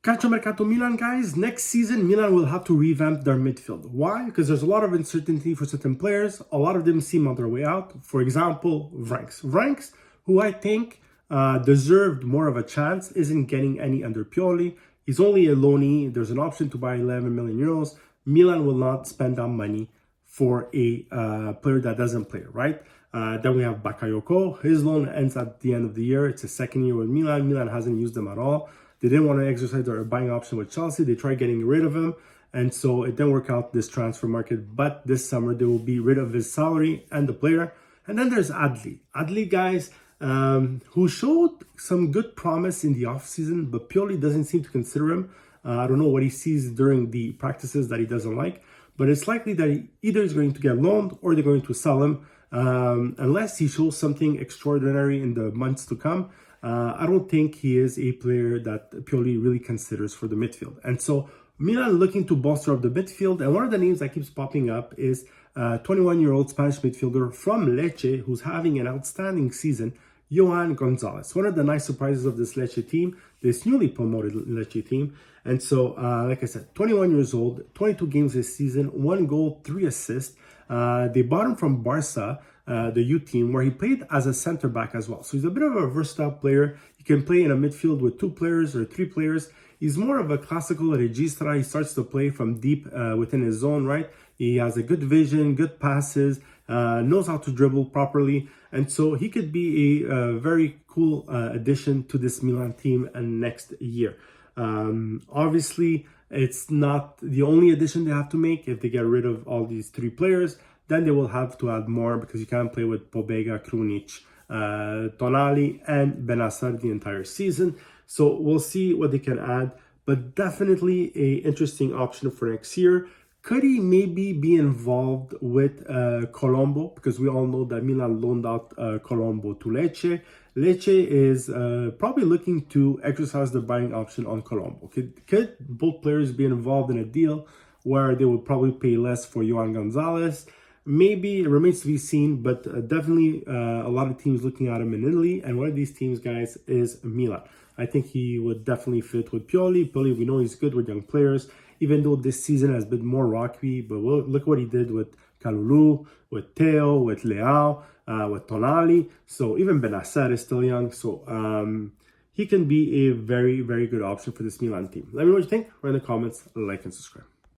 Calciomercato Milan, guys. Next season, Milan will have to revamp their midfield. Why? Because there's a lot of uncertainty for certain players. A lot of them seem on their way out. For example, Vranks, who I think deserved more of a chance, isn't getting any under Pioli. He's only a loanee. There's an option to buy 11 million euros. Milan will not spend that money for a player that doesn't play, right? Then we have Bakayoko. His loan ends at the end of the year. It's his second year with Milan. Milan hasn't used them at all. They didn't want to exercise their buying option with Chelsea. They tried getting rid of him. And so it didn't work out this transfer market. But this summer, they will be rid of his salary and the player. And then there's Adli. Adli, guys, who showed some good promise in the offseason, but Pioli doesn't seem to consider him. I don't know what he sees during the practices that he doesn't like. But it's likely that he either is going to get loaned or they're going to sell him. Unless he shows something extraordinary in the months to come. I don't think he is a player that Pioli really considers for the midfield. And so Milan looking to bolster up the midfield. And one of the names that keeps popping up is 21-year-old Spanish midfielder from Lecce, who's having an outstanding season, Joan Gonzalez. One of the nice surprises of this Lecce team, this newly promoted Lecce team. And so, like I said, 21 years old, 22 games this season, 1 goal, 3 assists. They bought him from Barca, the U team, where he played as a center back as well. So he's a bit of a versatile player. He can play in a midfield with 2 players or 3 players. He's more of a classical regista. He starts to play from deep within his zone, right? He has a good vision, good passes, knows how to dribble properly. And so he could be a very cool addition to this Milan team next year. Obviously, it's not the only addition they have to make. If they get rid of all these 3 players, then they will have to add more because you can't play with Pobega, Krunic, Tonali, and Benacer the entire season. So we'll see what they can add, but definitely a interesting option for next year. Could he maybe be involved with Colombo? Because we all know that Milan loaned out Colombo to Lecce. Lecce is probably looking to exercise the buying option on Colombo. Could both players be involved in a deal where they would probably pay less for Joan Gonzalez? Maybe, it remains to be seen, but definitely a lot of teams looking at him in Italy. And one of these teams, guys, is Milan. I think he would definitely fit with Pioli. Pioli, we know he's good with young players, even though this season has been more rocky. But look what he did with Kalulu, with Theo, with Leao, with Tonali. So even Benacer is still young. So he can be a very, very good option for this Milan team. Let me know what you think. Write in the comments, like and subscribe.